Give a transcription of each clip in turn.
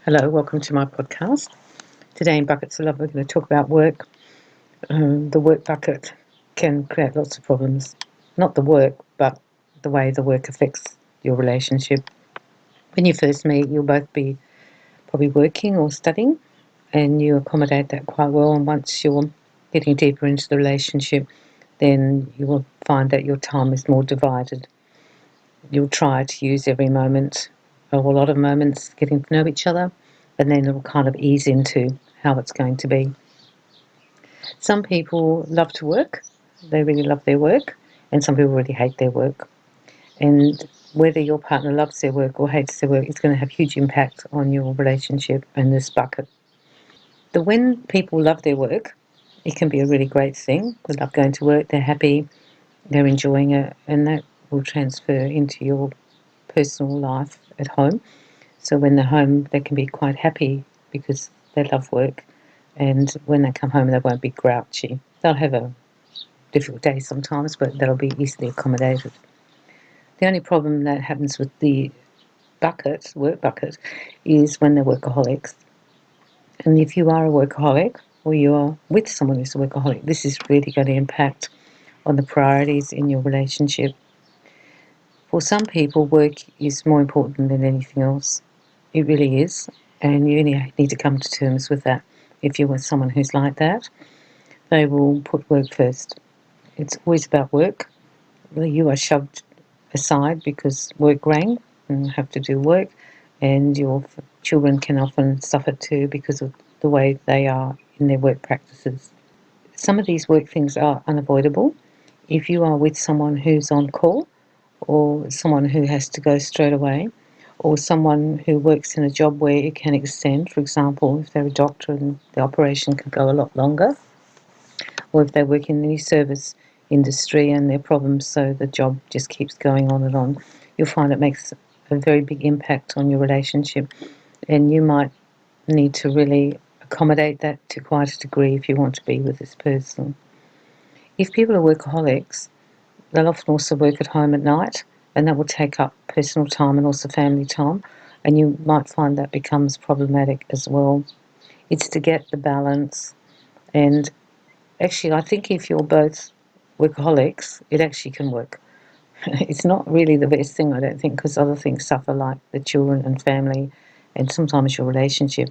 Hello, welcome to my podcast. Today in Buckets of Love, we're going to talk about work. The work bucket can create lots of problems. Not the work, but the way the work affects your relationship. When you first meet, you'll both be probably working or studying, and you accommodate that quite well. And once you're getting deeper into the relationship, then you will find that your time is more divided. You'll try to use every moment, or a lot of moments, getting to know each other, and then it'll kind of ease into how it's going to be. Some people love to work, they really love their work, and some people really hate their work. And whether your partner loves their work or hates their work, it's going to have huge impact on your relationship and this bucket. When people love their work, it can be a really great thing. They love going to work, they're happy, they're enjoying it, and that will transfer into your personal life at home. So when they're home, they can be quite happy because they love work, and when they come home, they won't be grouchy. They'll have a difficult day sometimes, but that'll be easily accommodated. The only problem that happens with the work bucket, is when they're workaholics. And if you are a workaholic, or you are with someone who's a workaholic, this is really going to impact on the priorities in your relationship. For some people, work is more important than anything else. It really is, and you really need to come to terms with that. If you're with someone who's like that, they will put work first. It's always about work. You are shoved aside because work rang and you have to do work, and your children can often suffer too because of the way they are in their work practices. Some of these work things are unavoidable. If you are with someone who's on call, or someone who has to go straight away, or someone who works in a job where it can extend, for example, if they're a doctor and the operation can go a lot longer, or if they work in the service industry and there are problems so the job just keeps going on and on, you'll find it makes a very big impact on your relationship, and you might need to really accommodate that to quite a degree if you want to be with this person. If people are workaholics, they'll often also work at home at night, and that will take up personal time and also family time, and you might find that becomes problematic as well. It's to get the balance, and actually I think if you're both workaholics, it actually can work. It's not really the best thing, I don't think, because other things suffer, like the children and family, and sometimes your relationship.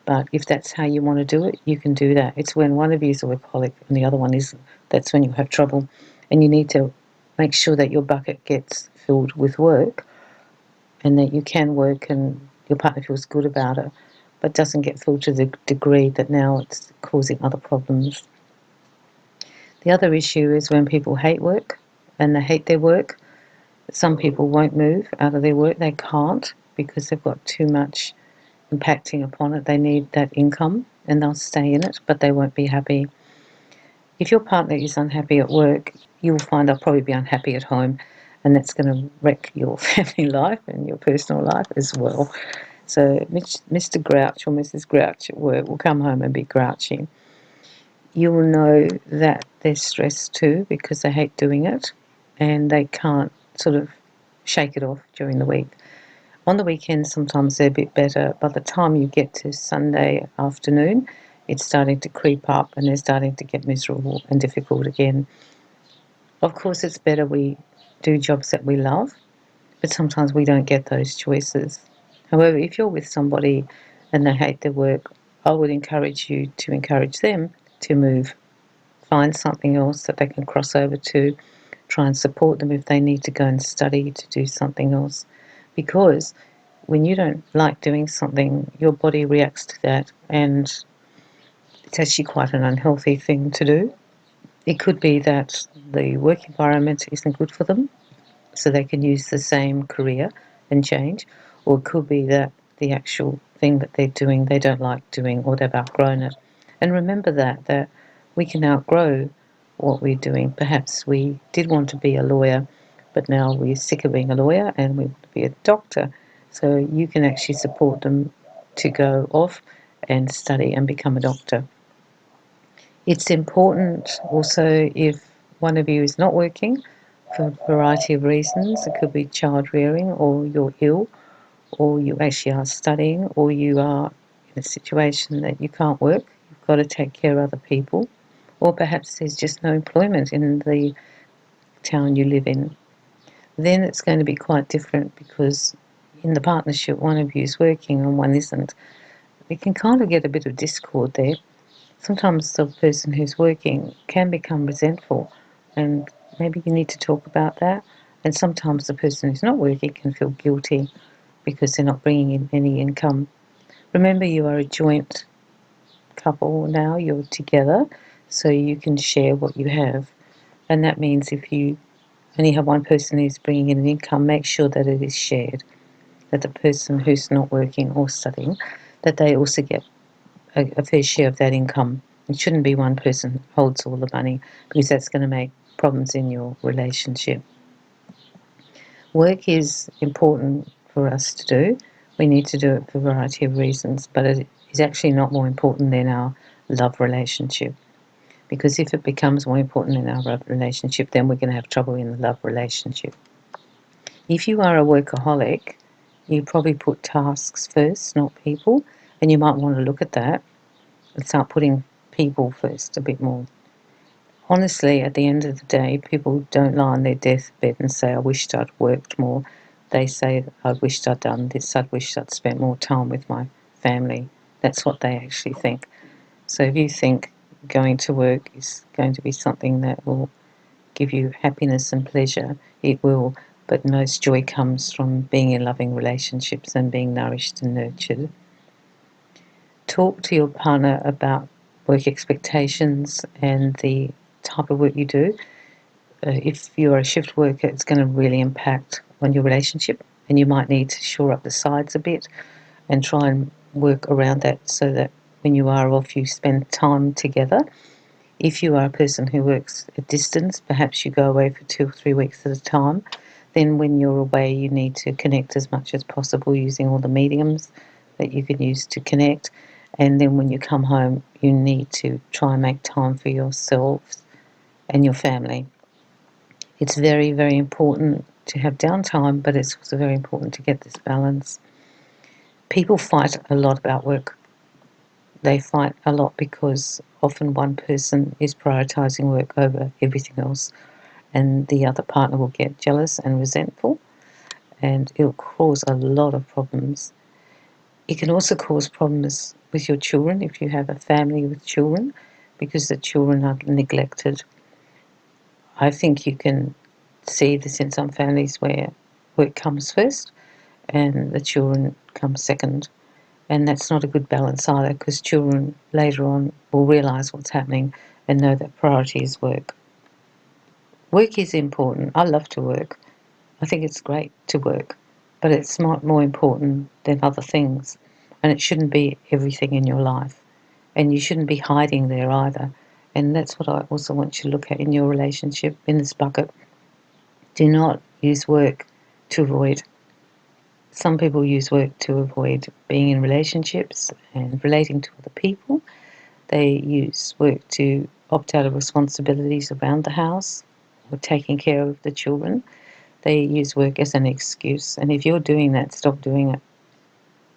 But if that's how you want to do it, you can do that. It's when one of you is a workaholic and the other one isn't, that's when you have trouble. And you need to make sure that your bucket gets filled with work, and that you can work and your partner feels good about it, but doesn't get filled to the degree that now it's causing other problems. The other issue is when people hate work and they hate their work. Some people won't move out of their work. They can't because they've got too much impacting upon it. They need that income and they'll stay in it, but they won't be happy. If your partner is unhappy at work, you'll find they'll probably be unhappy at home, and that's going to wreck your family life and your personal life as well. So Mr. Grouch or Mrs. Grouch at work will come home and be grouchy. You will know that they're stressed too because they hate doing it and they can't sort of shake it off during the week. On the weekends, sometimes they're a bit better. By the time you get to Sunday afternoon, it's starting to creep up and they're starting to get miserable and difficult again. Of course, it's better we do jobs that we love, but sometimes we don't get those choices. However, if you're with somebody and they hate their work, I would encourage you to encourage them to move. Find something else that they can cross over to. Try and support them if they need to go and study to do something else. Because when you don't like doing something, your body reacts to that, and it's actually quite an unhealthy thing to do. It could be that the work environment isn't good for them, so they can use the same career and change, or it could be that the actual thing that they're doing they don't like doing, or they've outgrown it. And remember that we can outgrow what we're doing. Perhaps we did want to be a lawyer, but now we're sick of being a lawyer and we want to be a doctor. So you can actually support them to go off and study and become a doctor. It's important also if one of you is not working for a variety of reasons. It could be child rearing, or you're ill, or you actually are studying, or you are in a situation that you can't work, you've got to take care of other people, or perhaps there's just no employment in the town you live in, then it's going to be quite different, because in the partnership one of you is working and one isn't. You can kind of get a bit of discord there. Sometimes the person who's working can become resentful, and maybe you need to talk about that. And sometimes the person who's not working can feel guilty because they're not bringing in any income. Remember, you are a joint couple now, you're together, so you can share what you have. And that means if you only have one person who's bringing in an income, make sure that it is shared, that the person who's not working or studying, that they also get a fair share of that income. It shouldn't be one person holds all the money, because that's going to make problems in your relationship. Work is important for us to do. We need to do it for a variety of reasons, but it is actually not more important than our love relationship. Because if it becomes more important in our love relationship, then we're going to have trouble in the love relationship. If you are a workaholic, you probably put tasks first, not people, and you might want to look at that and start putting people first a bit more. Honestly, at the end of the day, people don't lie on their deathbed and say, I wished I'd worked more. They say, I wished I'd done this, I wished I'd spent more time with my family. That's what they actually think. So if you think going to work is going to be something that will give you happiness and pleasure, it will, but most joy comes from being in loving relationships and being nourished and nurtured. Talk to your partner about work expectations and the type of work you do. If you're a shift worker, it's going to really impact on your relationship, and you might need to shore up the sides a bit and try and work around that so that when you are off, you spend time together. If you are a person who works at distance, perhaps you go away for 2 or 3 weeks at a time. Then when you're away, you need to connect as much as possible using all the mediums that you can use to connect. And then when you come home, you need to try and make time for yourselves and your family. It's very, very important to have downtime, but it's also very important to get this balance. People fight a lot about work. They fight a lot because often one person is prioritising work over everything else, and the other partner will get jealous and resentful, and it'll cause a lot of problems. It can also cause problems with your children if you have a family with children, because the children are neglected. I think you can see this in some families where work comes first and the children come second. And that's not a good balance either, because children later on will realise what's happening and know that priority is work. Work is important. I love to work. I think it's great to work, but it's not more important than other things. And it shouldn't be everything in your life. And you shouldn't be hiding there either. And that's what I also want you to look at in your relationship, in this bucket. Do not use work to avoid. Some people use work to avoid being in relationships and relating to other people. They use work to opt out of responsibilities around the house or taking care of the children. They use work as an excuse. And if you're doing that, stop doing it.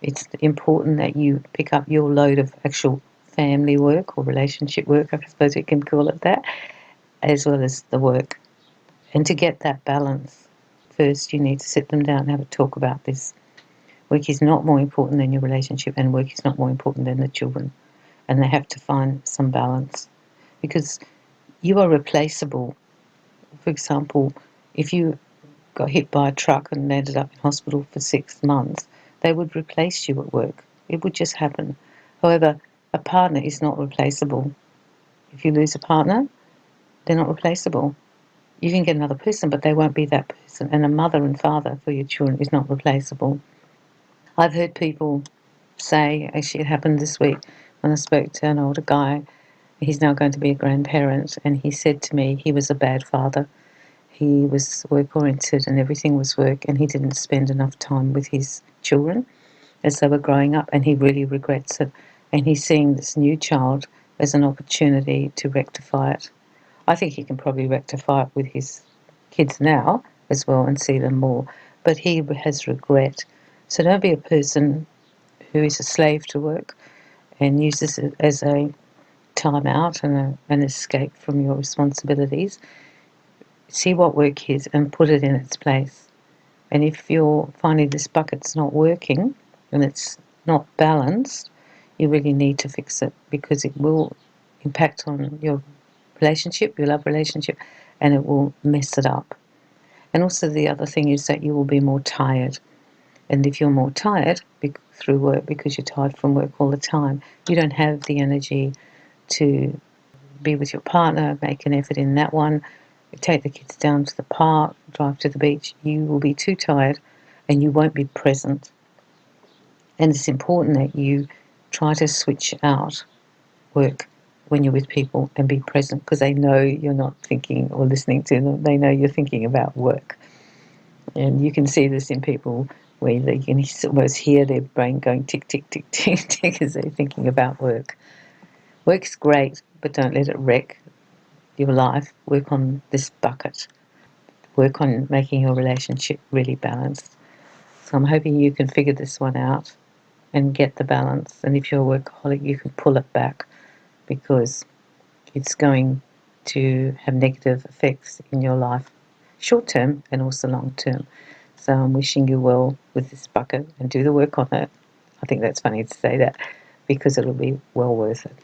It's important that you pick up your load of actual family work or relationship work, I suppose you can call it that, as well as the work. And to get that balance, first you need to sit them down and have a talk about this. Work is not more important than your relationship, and work is not more important than the children. And they have to find some balance, because you are replaceable. For example, if you got hit by a truck and ended up in hospital for 6 months, they would replace you at work. It would just happen. However, a partner is not replaceable. If you lose a partner, they're not replaceable. You can get another person, but they won't be that person. And a mother and father for your children is not replaceable. I've heard people say, actually it happened this week when I spoke to an older guy. He's now going to be a grandparent, and he said to me he was a bad father. He was work-oriented and everything was work, and he didn't spend enough time with his children as they were growing up, and he really regrets it. And he's seeing this new child as an opportunity to rectify it. I think he can probably rectify it with his kids now as well and see them more. But he has regret So don't be a person who is a slave to work and uses it as a time out and an escape from your responsibilities. See what work is and put it in its place. And if you're finding this bucket's not working and it's not balanced, you really need to fix it, because it will impact on your relationship, your love relationship, and it will mess it up. And also the other thing is that you will be more tired. And if you're more tired through work, because you're tired from work all the time, you don't have the energy to be with your partner, make an effort in that one, take the kids down to the park, drive to the beach. You will be too tired and you won't be present. And it's important that you try to switch out work when you're with people and be present, because they know you're not thinking or listening to them. They know you're thinking about work. And you can see this in people where they can almost hear their brain going tick, tick, tick, tick, tick as they're thinking about work. Work's great, but don't let it wreck your life. Work on this bucket. Work on making your relationship really balanced. So I'm hoping you can figure this one out and get the balance. And if you're a workaholic, you can pull it back, because it's going to have negative effects in your life, short term and also long term. So I'm wishing you well with this bucket and do the work on it. I think that's funny to say that, because it'll be well worth it.